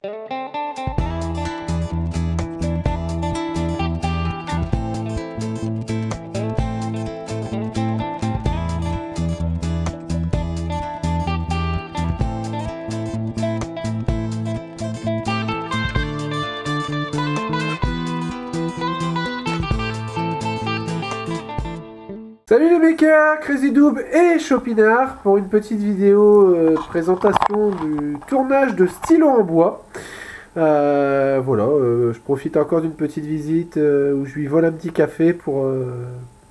Salut les makers, Crazy Doob et Chopinard pour une petite vidéo présentation du tournage de stylo en bois. Voilà, je profite encore d'une petite visite où je lui vole un petit café pour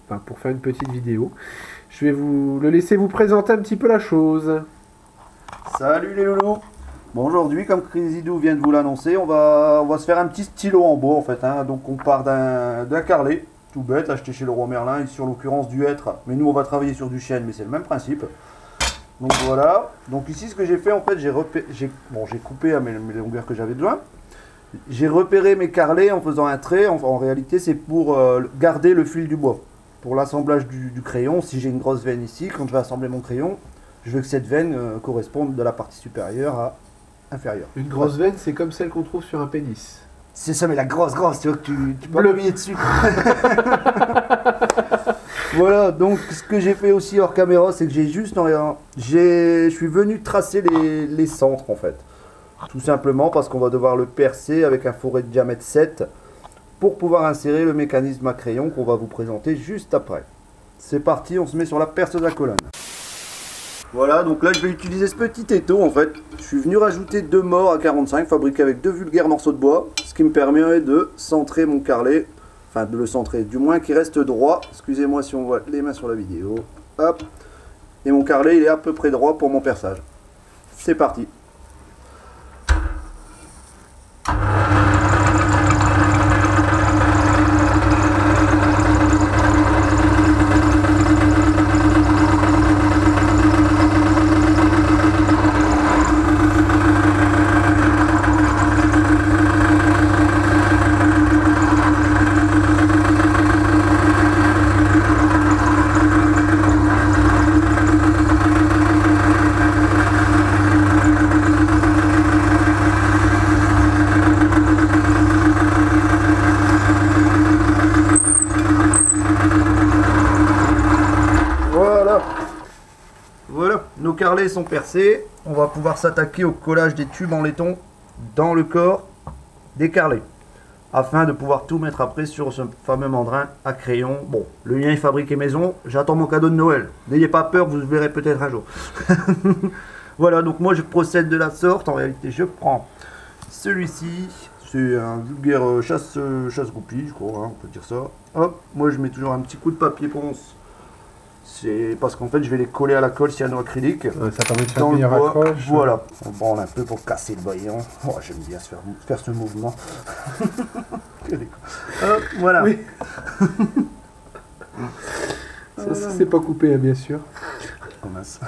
faire une petite vidéo. Je vais vous le laisser vous présenter un petit peu la chose. Salut les loulous. Bon, aujourd'hui, comme Crazy Doob vient de vous l'annoncer, on va se faire un petit stylo en bois en fait, hein. Donc on part d'un carlet. Tout bête, acheté chez Leroy Merlin, ici en l'occurrence du hêtre, mais nous on va travailler sur du chêne, mais c'est le même principe. Donc voilà, donc ici ce que j'ai fait en fait, j'ai coupé à mes longueurs que j'avais besoin. J'ai repéré mes carrelets en faisant un trait, en réalité c'est pour garder le fil du bois. Pour l'assemblage du crayon, si j'ai une grosse veine ici, quand je vais assembler mon crayon, je veux que cette veine corresponde de la partie supérieure à inférieure. Une grosse veine, c'est comme celle qu'on trouve sur un pénis. C'est ça, mais la grosse, tu vois que tu peux le mettre dessus. Voilà, donc ce que j'ai fait aussi hors caméra, c'est que je suis venu tracer les centres en fait. Tout simplement parce qu'on va devoir le percer avec un fourré de diamètre 7 pour pouvoir insérer le mécanisme à crayon qu'on va vous présenter juste après. C'est parti, on se met sur la perceuse à colonne. Voilà, donc là je vais utiliser ce petit étau en fait. Je suis venu rajouter 2 morts à 45 fabriqués avec 2 vulgaires morceaux de bois, ce qui me permet de centrer mon carrelet, enfin de le centrer, du moins qu'il reste droit. Excusez-moi si on voit les mains sur la vidéo. Hop. Et mon carrelet il est à peu près droit pour mon perçage. C'est parti. Voilà, nos carrelets sont percés. On va pouvoir s'attaquer au collage des tubes en laiton dans le corps des carrelets, afin de pouvoir tout mettre après sur ce fameux mandrin à crayon. Bon, le mien est fabriqué maison, j'attends mon cadeau de Noël. N'ayez pas peur, vous le verrez peut-être un jour. Voilà, donc moi je procède de la sorte. En réalité, je prends celui-ci. C'est un vulgaire chasse-goupille, je crois, hein, on peut dire ça. Hop, moi je mets toujours un petit coup de papier ponce. C'est parce qu'en fait je vais les coller à la colle cyanoacrylique. Ça permet de faire une meilleure accroche. Voilà, on branle un peu pour casser le voyant. Oh, j'aime bien faire ce mouvement. Voilà. Oui. Ça c'est pas coupé, hein, bien sûr. Oh, mince.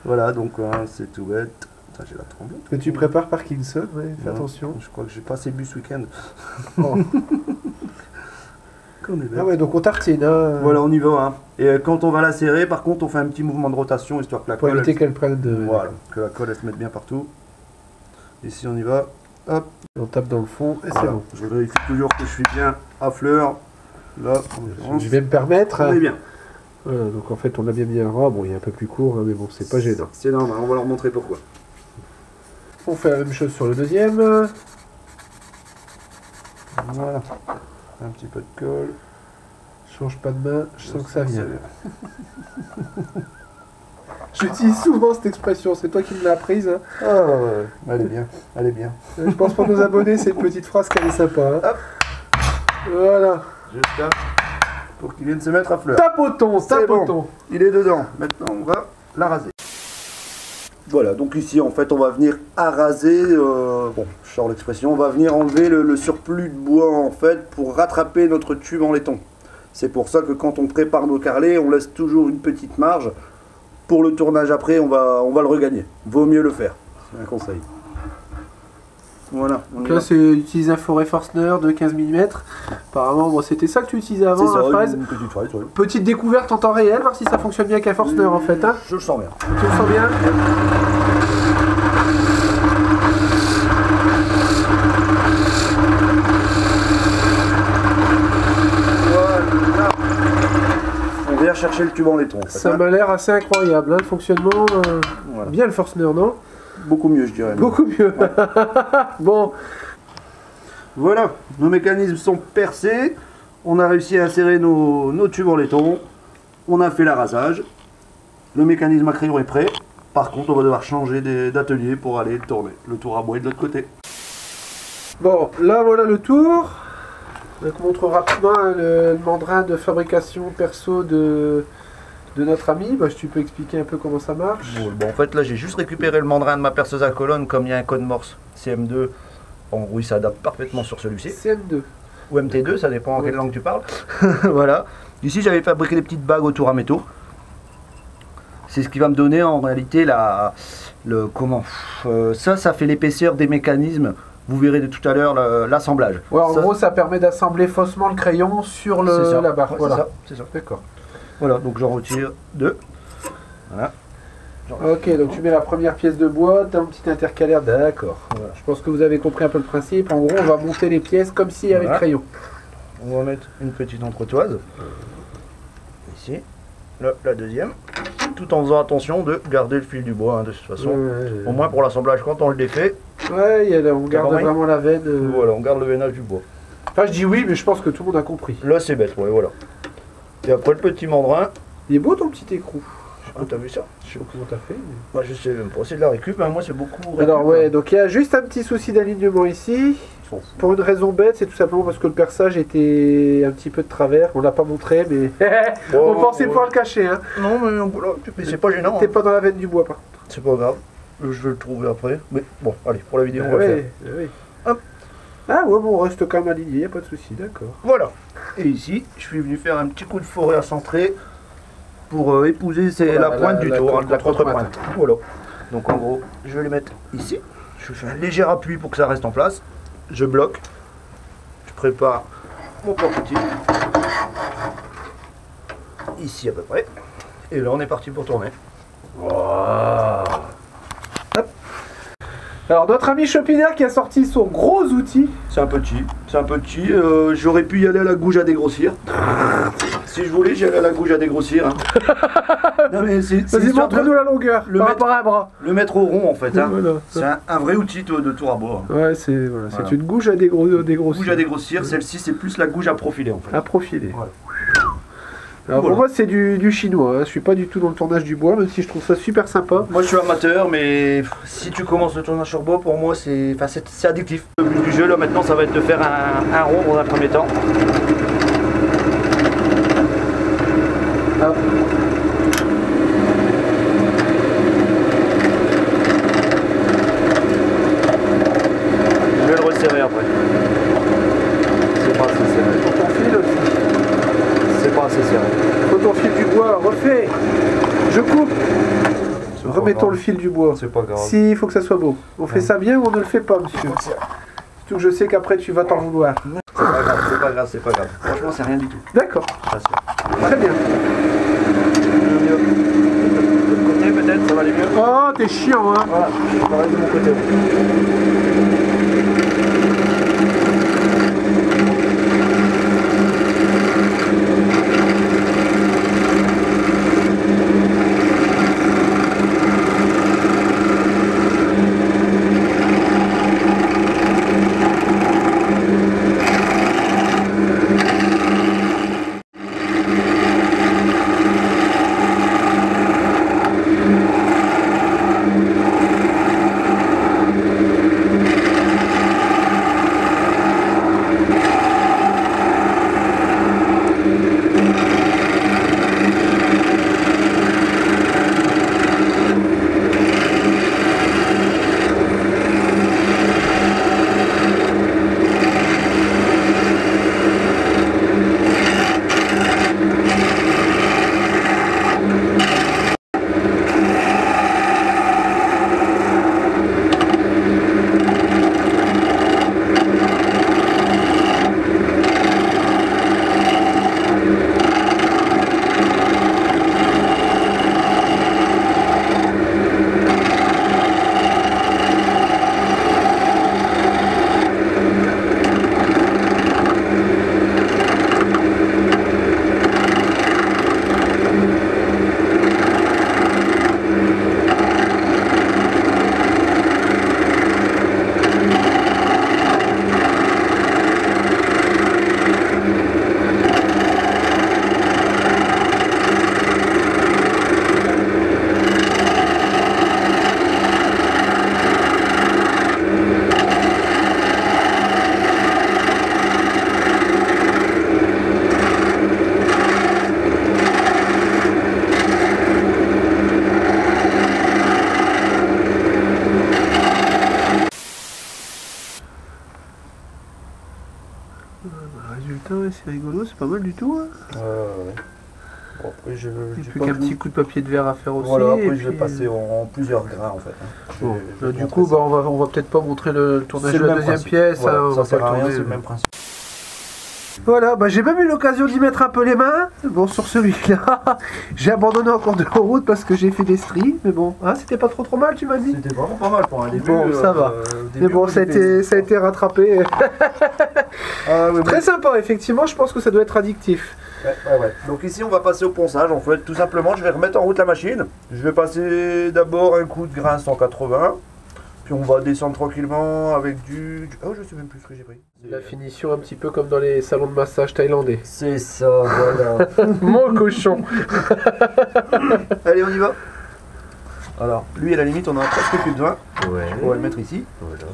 Voilà, donc c'est tout bête. J'ai la tremblette. Que tu prépares Parkinson, ouais, fais attention. Je crois que j'ai pas assez bu ce week-end. Oh. Ah ouais, donc on tartine. Hein. Voilà, on y va. Hein. Et quand on va la serrer, par contre, on fait un petit mouvement de rotation histoire que la colle. Pour éviter qu'elle prenne de. Voilà, que la colle elle se mette bien partout. Ici, on y va. Hop. On tape dans le fond et voilà. c'est bon. Je vérifie toujours que je suis bien à fleur. Là, je vais me permettre. On est bien. Voilà, donc en fait, on a bien mis un ras. Bon, il est un peu plus court, hein, mais bon, c'est pas gênant. C'est normal, on va leur montrer pourquoi. On fait la même chose sur le deuxième. Voilà. Un petit peu de colle. Je change pas de main, je sens que ça vient. J'utilise souvent cette expression, c'est toi qui me l'as apprise. Hein. Ah ouais, elle est bien, elle est bien. Je pense pour nos abonnés, c'est une petite phrase qui est sympa. Hein. Hop. Voilà. Juste là, pour qu'il vienne se mettre à fleur. Tapoton, tapoton. Bon. Il est dedans. Maintenant, on va la raser. Voilà, donc ici en fait on va venir araser, bon je sors l'expression, on va venir enlever le surplus de bois en fait pour rattraper notre tube en laiton. C'est pour ça que quand on prépare nos carrelets, on laisse toujours une petite marge. Pour le tournage après, on va le regagner. Vaut mieux le faire, c'est un conseil. Voilà. Donc là c'est utiliser un forêt Forstner de 15 mm. Apparemment bon, c'était ça que tu utilisais avant, la fraise. Une petite fraise, oui. Petite découverte en temps réel, voir si ça fonctionne bien avec un Forstner en fait. Hein. Je le sens bien. Tu le sens bien? chercher le tube en laiton. En fait, Ça m'a l'air assez incroyable, hein, le fonctionnement. Voilà. Bien le Forstner, non? Beaucoup mieux, je dirais. Beaucoup mieux. Ouais. Bon, Voilà, nos mécanismes sont percés. On a réussi à insérer nos tubes en laiton. On a fait l'arasage. Le mécanisme à crayon est prêt. Par contre, on va devoir changer d'atelier pour aller tourner. Le tour à bois est de l'autre côté. bon, là voilà le tour. Donc, on montre rapidement hein, le mandrin de fabrication perso de notre ami. Bah, si tu peux expliquer un peu comment ça marche. Bon, en fait, là, j'ai juste récupéré le mandrin de ma perceuse à colonne. Comme il y a un code Morse CM2, en gros, il s'adapte parfaitement sur celui-ci. CM2. Ou MT2, ça dépend en Ouais. quelle langue tu parles. Voilà. Ici, j'avais fabriqué des petites bagues autour à métaux. C'est ce qui va me donner en réalité ça fait l'épaisseur des mécanismes. Vous verrez de tout à l'heure l'assemblage. Ouais, en Ça, gros, ça permet d'assembler faussement le crayon sur c'est ça. la barre. Ouais, Voilà. c'est ça. D'accord. Voilà, donc j'en retire deux. Voilà. Ok, donc tu mets la première pièce de bois, t'as un petit intercalaire, d'accord. Voilà. Je pense que vous avez compris un peu le principe. En gros, on va monter les pièces comme s'il y avait le Voilà. crayon. On va mettre une petite entretoise. Ici. Là, la deuxième. Tout en faisant attention de garder le fil du bois, hein, de toute façon. Au moins pour l'assemblage, quand on le défait, Ouais, on garde compris vraiment la veine. voilà, on garde le veinage du bois. Enfin, je dis oui, mais je pense que tout le monde a compris. Là, c'est bête, ouais, voilà. Et après, le petit mandrin. Il est beau ton petit écrou. Ah, t'as vu ça? Je sais pas comment t'as fait. Moi, je sais même pas. C'est de la récup, hein. Moi, c'est beaucoup. Alors récup, ouais, hein. donc il y a juste un petit souci d'alignement ici. Pour une raison bête, c'est tout simplement parce que le perçage était un petit peu de travers. On l'a pas montré, mais on Bon, pensait ouais. pouvoir le cacher. Hein. Non, mais c'est pas gênant. T'es Hein. pas dans la veine du bois, par contre. C'est pas grave. Je vais le trouver après. Mais bon, allez, pour la vidéo, on va le Ouais, faire. ouais. Hop. Ah ouais, bon, on reste quand même aligné, y a pas de souci, d'accord. Voilà. Et ici, je suis venu faire un petit coup de forêt à centrer pour épouser Voilà, la pointe du tour, la contrepointe. contrepointe. Voilà. Donc en gros, je vais les mettre ici. Je fais un léger appui pour que ça reste en place. Je bloque. Je prépare mon porte-outil. Ici à peu près. Et là, on est parti pour tourner. Alors notre ami Chopiner qui a sorti son gros outil. C'est un petit. J'aurais pu y aller à la gouge à dégrossir. Si je voulais, j'y allais à la gouge à dégrossir. Hein. Non mais c'est Vas-y, histoire de montre-nous la longueur le par mettre- rapport à un bras. le mettre au rond en fait. Hein. Voilà. C'est un vrai outil de tour à bois. Ouais, c'est voilà, Voilà. c'est une gouge à dégrossir. Gouge à dégrossir, celle-ci c'est plus la gouge à profiler en fait. À profiler. Voilà. Alors Voilà. pour moi c'est du chinois, hein. Je suis pas du tout dans le tournage du bois, même si je trouve ça super sympa. Moi je suis amateur, mais si tu commences le tournage sur bois, pour moi c'est addictif. Le but du jeu là maintenant ça va être de faire un rond dans un premier temps. Ah. Je vais le resserrer après. C'est pas assez serré. Pour ton fil aussi. C'est pas assez serré. Faut ton fil du bois, refais. Je coupe. C'est pas Remettons grave. le fil du bois. C'est pas grave. Si, il faut que ça soit beau. On fait ça bien ou on ne le fait pas, monsieur. Surtout que je sais qu'après tu vas t'en vouloir. C'est pas grave. Franchement, c'est rien du tout. D'accord, Je t'assure. très bien. De l'autre côté, peut-être, ça va aller mieux. Oh, t'es chiant, hein. Voilà, je travaille de mon côté. Résultat, ouais, c'est rigolo, c'est pas mal du tout. Hein. Bon, après, je plus qu'un petit coup de papier de verre à faire aussi. Voilà, après et je vais puis, passer en plusieurs grains en fait. Hein. Bon, du coup, bah, on va peut-être pas montrer le tournage de la deuxième pièce. Voilà, hein, ça sert à rien, c'est le même principe. Voilà, bah, j'ai même eu l'occasion d'y mettre un peu les mains. Bon, sur celui-là, j'ai abandonné en cours de route parce que j'ai fait des stries. Mais bon, hein, c'était pas trop mal, tu m'as dit. C'était vraiment pas mal pour un début. Bon, ça va. Mais bon, ça a été rattrapé. Oui, Très sympa, effectivement, je pense que ça doit être addictif. Ouais. Donc ici on va passer au ponçage en fait, tout simplement je vais remettre en route la machine. Je vais passer d'abord un coup de grain 180, puis on va descendre tranquillement avec du... Oh je sais même plus ce que j'ai pris. La finition un petit peu comme dans les salons de massage thaïlandais. C'est ça, voilà. Mon cochon. Allez on y va. Alors lui à la limite on en a presque plus besoin. Ouais. On va le mettre ici. Voilà.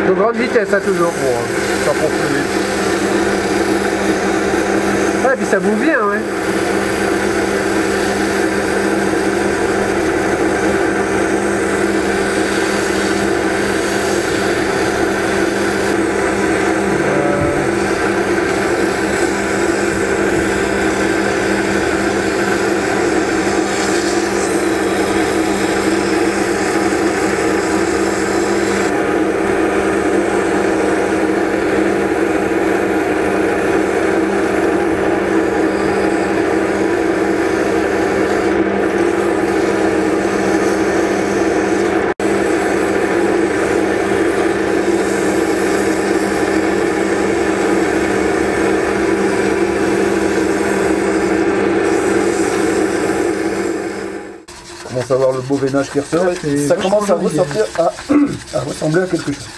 De grande vitesse, ça toujours. Bon, ça pour plus vite. Ah, et puis ça bouffe bien, ouais. À voir le beau veinage qui ressort. Ça commence à ressortir à ressembler à quelque chose.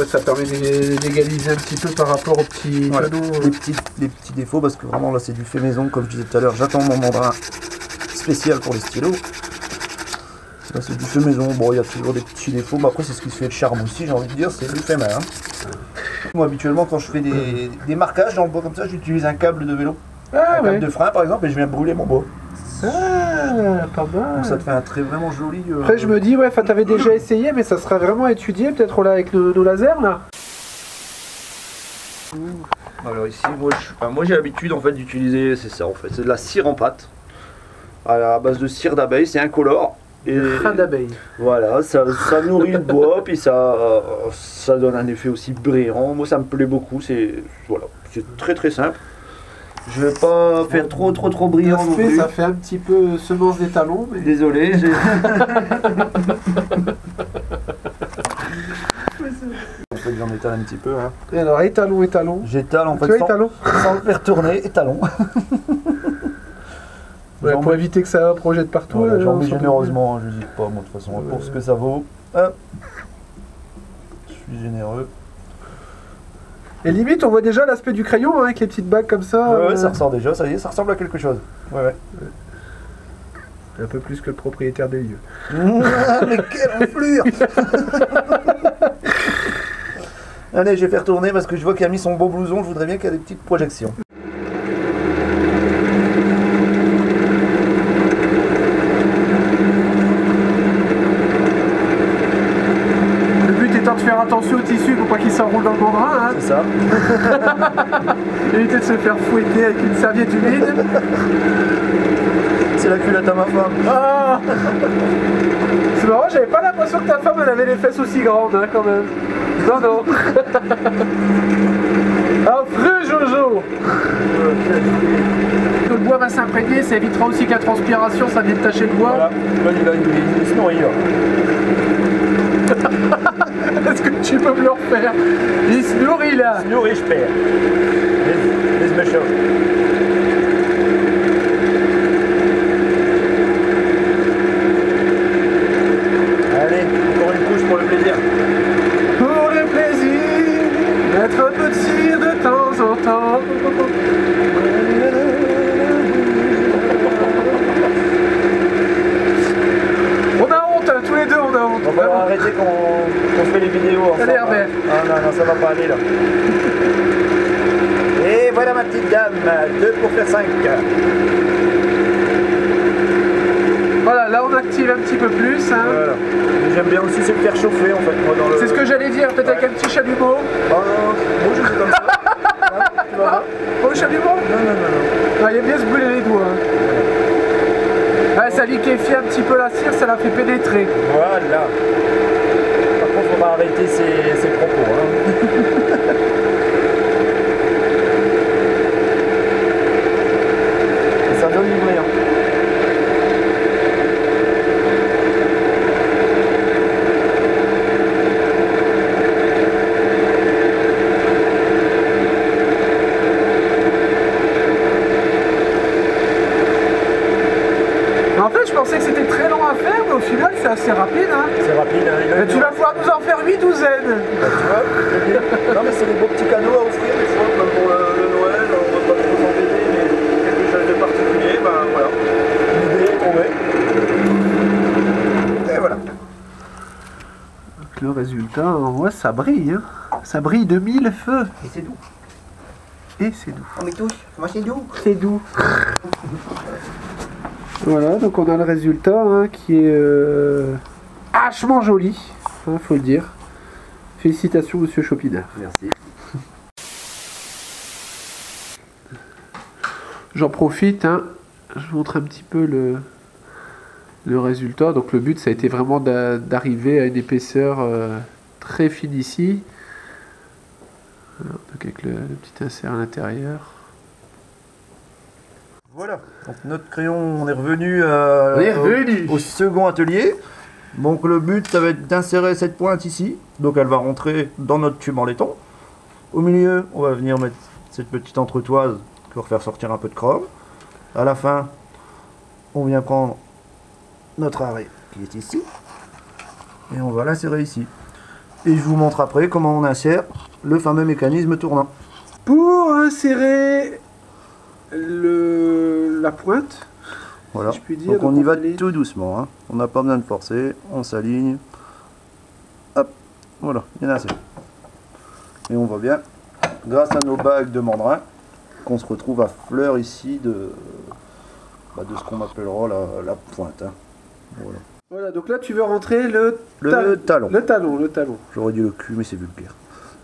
Ça permet d'égaliser un petit peu par rapport aux petits canaux. Les petits défauts parce que vraiment là c'est du fait maison comme je disais tout à l'heure. J'attends mon mandrin spécial pour les stylos. Là c'est du fait maison. Bon il y a toujours des petits défauts mais après c'est ce qui se fait le charme aussi j'ai envie de dire, c'est du fait main. Hein. Moi habituellement quand je fais des marquages dans le bois comme ça j'utilise un câble de vélo. Un câble de frein par exemple et je viens brûler mon bois. Ah, pas mal. Donc ça te fait un trait vraiment joli. Après je me dis, ouais, t'avais déjà essayé, mais ça serait vraiment étudié peut-être là avec nos lasers là. Alors ici, moi j'ai l'habitude en fait d'utiliser, c'est ça en fait, c'est de la cire en pâte. À la base de cire d'abeille, c'est incolore. Et frein d'abeille. Voilà, ça nourrit le bois, puis ça donne un effet aussi brillant. Moi ça me plaît beaucoup, c'est très très simple. Je vais pas faire trop brillant non plus. Ça fait un petit peu semence des talons. Mais... Désolé. En fait j'en étale un petit peu. Hein. Et alors étalon. J'étale en fait sans le faire tourner, étalon. Ouais, pour éviter que ça projette partout. Voilà, j'en mets généreusement, je n'hésite pas moi de toute façon, pour ce que ça vaut. Hop. Je suis généreux. Et limite, on voit déjà l'aspect du crayon hein, avec les petites bagues comme ça. Ouais, ça ressort déjà, ça y est, ça ressemble à quelque chose. Ouais. Un peu plus que le propriétaire des lieux. Mais quelle enflure. Allez, je vais faire tourner parce que je vois qu'il a mis son beau blouson, je voudrais bien qu'il y ait des petites projections. De faire attention au tissu pour pas qu'il s'enroule dans le mandrin. Hein. C'est ça. Éviter de se faire fouetter avec une serviette humide. C'est la culotte à ma femme. Ah c'est marrant, j'avais pas l'impression que ta femme elle avait les fesses aussi grandes hein, quand même. Non. Affreux Jojo. Le bois va s'imprégner, ça évitera aussi que la transpiration ça vienne tacher le bois. Voilà, il se nourrit. Est-ce que tu peux me le refaire? Il se nourrit là. Il se nourrit, je perds. Laisse-moi chaud. Allez, encore une couche pour le plaisir. Pour le plaisir, mettre un peu de cire de temps en temps. On a honte, tous les deux on a honte. On va arrêter qu'on fait les vidéos ensemble. Allez Herbert. Ah non, ça va pas aller là. Et voilà ma petite dame, 2 pour faire 5. Voilà, là on active un petit peu plus. Hein. Voilà. J'aime bien aussi c'est le faire chauffer en fait. C'est ce que j'allais dire, peut-être avec un petit chalumeau. Ah non, moi je fais comme ça. Hein, tu vas voir. Oh, le chalumeau? Non. Ah, il aime bien se brûler les doigts. Hein. Ouais, ça liquéfie un petit peu la cire, ça la fait pénétrer. Voilà. Par contre, il faudra arrêter ses propos. Hein. Et ça donne du bruit. Hein. En fait, je pensais que c'était très long à faire, mais au final, c'est assez rapide. Hein. C'est rapide. Hein. Mais tu vas pouvoir nous en faire 8 douzaines. Bah, tu vois, non mais c'est des beaux petits cadeaux à offrir des fois, comme pour le Noël, on va pas trop s'embêter, mais quelque chose de particulier, ben voilà. L'idée est tombée. Et voilà. Donc, le résultat, on voit, ça brille. Hein. Ça brille de 1000 feux. Et c'est doux. Et c'est doux. On est tous, moi c'est doux. C'est doux. Voilà, donc on a le résultat hein, qui est hachement joli, hein, faut le dire. Félicitations, monsieur Chopinard. Merci. J'en profite, hein, je vous montre un petit peu le résultat. Donc le but, ça a été vraiment d'arriver à une épaisseur très fine ici. Voilà, donc avec le petit insert à l'intérieur. Voilà, donc notre crayon, on est revenu, au second atelier. Donc le but, ça va être d'insérer cette pointe ici. Donc elle va rentrer dans notre tube en laiton. Au milieu, on va venir mettre cette petite entretoise pour faire sortir un peu de chrome. À la fin, on vient prendre notre arrêt qui est ici. Et on va l'insérer ici. Et je vous montre après comment on insère le fameux mécanisme tournant. Pour insérer la pointe, Voilà, si je puis dire, donc on y va s'aligne. tout doucement, hein. On n'a pas besoin de forcer, on s'aligne, hop, voilà, il y en a assez. Et on voit bien, grâce à nos bagues de mandrin, qu'on se retrouve à fleur ici de ce qu'on appellera la pointe. Hein. Voilà. Voilà, donc là tu veux rentrer le talon. Le talon. J'aurais dit le cul, mais c'est vulgaire.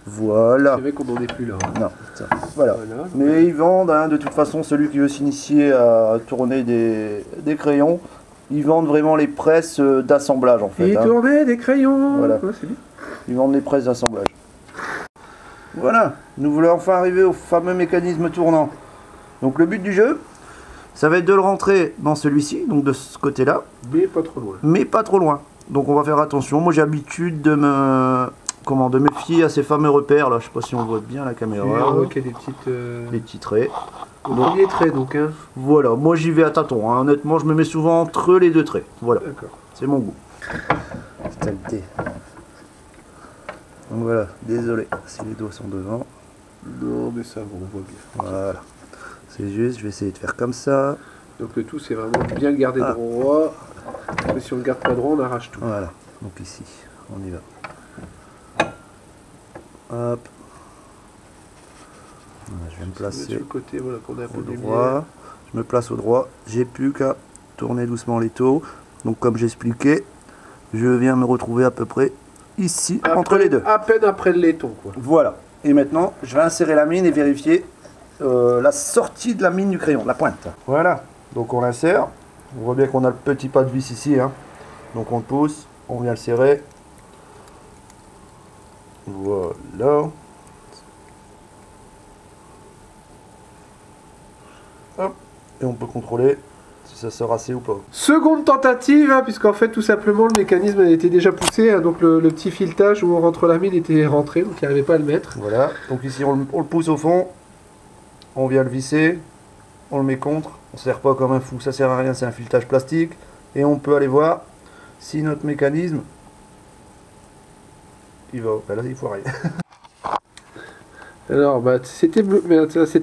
Voilà. C'est vrai qu'on n'en est plus là. Hein. Non, ça, voilà. Voilà. Mais ils vendent, hein, de toute façon, celui qui veut s'initier à tourner des crayons, ils vendent vraiment les presses d'assemblage en fait. Et Hein. tourner des crayons. Voilà. Ouais, c'est bien. Ils vendent les presses d'assemblage. Voilà, nous voulons enfin arriver au fameux mécanisme tournant. Donc le but du jeu, ça va être de le rentrer dans celui-ci, donc de ce côté-là. Mais pas trop loin. Mais pas trop loin. Donc on va faire attention. Moi j'ai l'habitude de me fier à ces fameux repères là. Je sais pas si on voit bien la caméra. On voit qu'il y a des petites. Les petits traits. Au premier trait donc. Hein. Voilà, moi j'y vais à tâtons. Hein. Honnêtement, je me mets souvent entre les deux traits. Voilà. D'accord. C'est mon goût. Saleté. Donc voilà, désolé si les doigts sont devant. Non, mais ça va, on voit bien. Voilà. C'est juste, je vais essayer de faire comme ça. Donc le tout, c'est vraiment bien garder droit. Mais si on ne garde pas droit, on arrache tout. Voilà. Donc ici, on y va. Hop. Voilà, je vais me placer Sur le côté, voilà, qu'on a un peu au de lumière. droit. Je me place au droit. J'ai plus qu'à tourner doucement les taux. Donc comme j'expliquais, je viens me retrouver à peu près ici, entre les deux. À peine après le laiton, quoi. Voilà. Et maintenant, je vais insérer la mine et vérifier la sortie de la mine du crayon, la pointe. Voilà. Donc on l'insère. On voit bien qu'on a le petit pas de vis ici. Hein. Donc on le pousse, on vient le serrer. Voilà. Hop. Et on peut contrôler si ça sort assez ou pas. Seconde tentative, hein, puisqu'en fait, tout simplement, le mécanisme a été déjà poussé. Hein, donc le petit filetage où on rentre la mine était rentré, donc il n'arrivait pas à le mettre. Voilà. Donc ici, on le pousse au fond. On vient le visser. On le met contre. On ne serre pas comme un fou. Ça sert à rien, c'est un filetage plastique. Et on peut aller voir si notre mécanisme... il va... Ben là, il faut rien. Alors, bah, c'était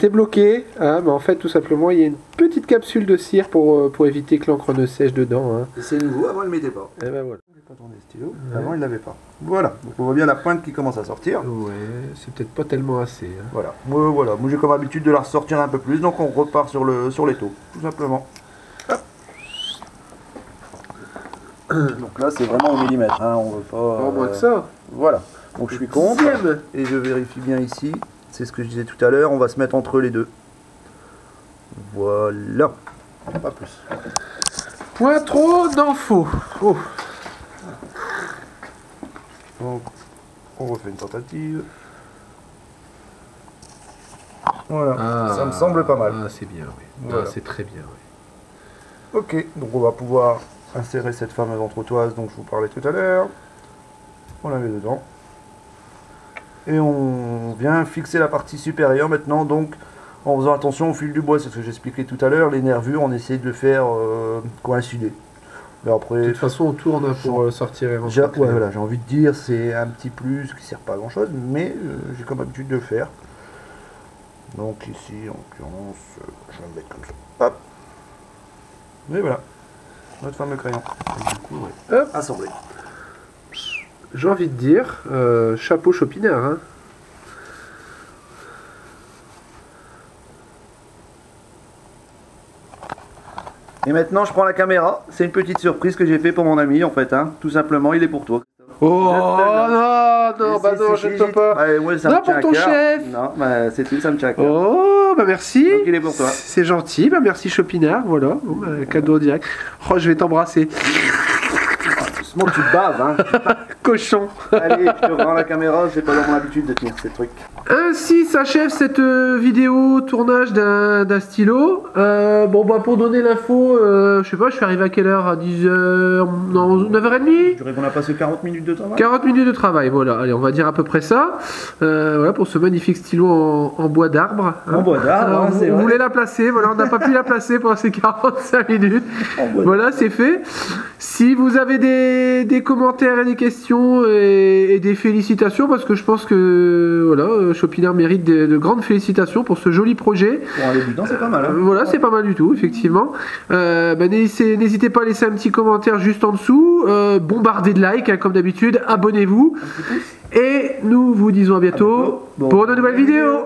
bloqué, hein, mais en fait, tout simplement, il y a une petite capsule de cire pour éviter que l'encre ne sèche dedans. Hein. Et c'est nouveau, avant il ne mettait pas. Et ben voilà. Quand on est stylo, avant il l'avait pas. Voilà, donc on voit bien la pointe qui commence à sortir. Ouais, c'est peut-être pas tellement assez. Hein. Voilà, moi j'ai comme habitude de la ressortir un peu plus, donc on repart sur les taux, tout simplement. Hop. Donc là, c'est vraiment au millimètre, hein, on veut pas... Pas moins que ça. Voilà, donc je suis contre. Dixième. Et je vérifie bien ici, c'est ce que je disais tout à l'heure, on va se mettre entre les deux. Voilà, pas plus. Point trop d'infos. Oh. Donc, on refait une tentative. Voilà, Ah, ça me semble pas mal. Ah, c'est bien, oui. Voilà. Ah, c'est très bien, oui. Ok, donc on va pouvoir insérer cette fameuse entretoise dont je vous parlais tout à l'heure. On la met dedans. Et on vient fixer la partie supérieure maintenant, donc en faisant attention au fil du bois, c'est ce que j'expliquais tout à l'heure, les nervures, on essaie de le faire coïncider. Mais après, De toute façon, on tourne pour sortir et rentrer. ouais, voilà, j'ai envie de dire, c'est un petit plus qui sert pas à grand chose, mais j'ai comme habitude de le faire. Donc ici, en l'occurrence, je vais me mettre comme ça. Hop. Et voilà, notre fameux crayon. Et du coup, ouais. Hop. Assemblé. J'ai envie de dire, chapeau Chopinard, hein. Et maintenant, je prends la caméra. C'est une petite surprise que j'ai fait pour mon ami, en fait, hein. Tout simplement, il est pour toi. Oh non, bah non, je ne peux pas. Ouais, moi, ça me Non, tient pour à ton cœur. chef. Non, bah, c'est tout, ça me tient à cœur. Oh, bah merci. Donc, il est pour toi. C'est gentil, bah merci Chopinard, voilà. Bon, bah, cadeau direct. Oh, je vais t'embrasser. Doucement, tu te baves, hein. Cochon. Allez, je te rends la caméra, j'ai pas dans mon habitude de tenir ces trucs. Ainsi s'achève cette vidéo tournage d'un stylo. Bon bah pour donner l'info, je sais pas, je suis arrivé à quelle heure? À 10h, non 9h30? Je dirais qu'on a passé 40 minutes de travail. 40 minutes de travail, voilà, allez on va dire à peu près ça. Voilà pour ce magnifique stylo en bois d'arbre. En bois d'arbre, hein, c'est on vrai. voulait la placer, voilà, on n'a pas pu la placer pendant ces 45 minutes. Voilà, c'est fait. Si vous avez des commentaires et des questions et des félicitations, parce que je pense que voilà, Chopinard mérite de grandes félicitations pour ce joli projet. Pour un débutant, c'est pas mal. Hein. Voilà, c'est pas mal du tout, effectivement. N'hésitez pas à laisser un petit commentaire juste en dessous. Bombardez de likes, hein, comme d'habitude. Abonnez-vous. Et nous vous disons à bientôt pour de nouvelles vidéos.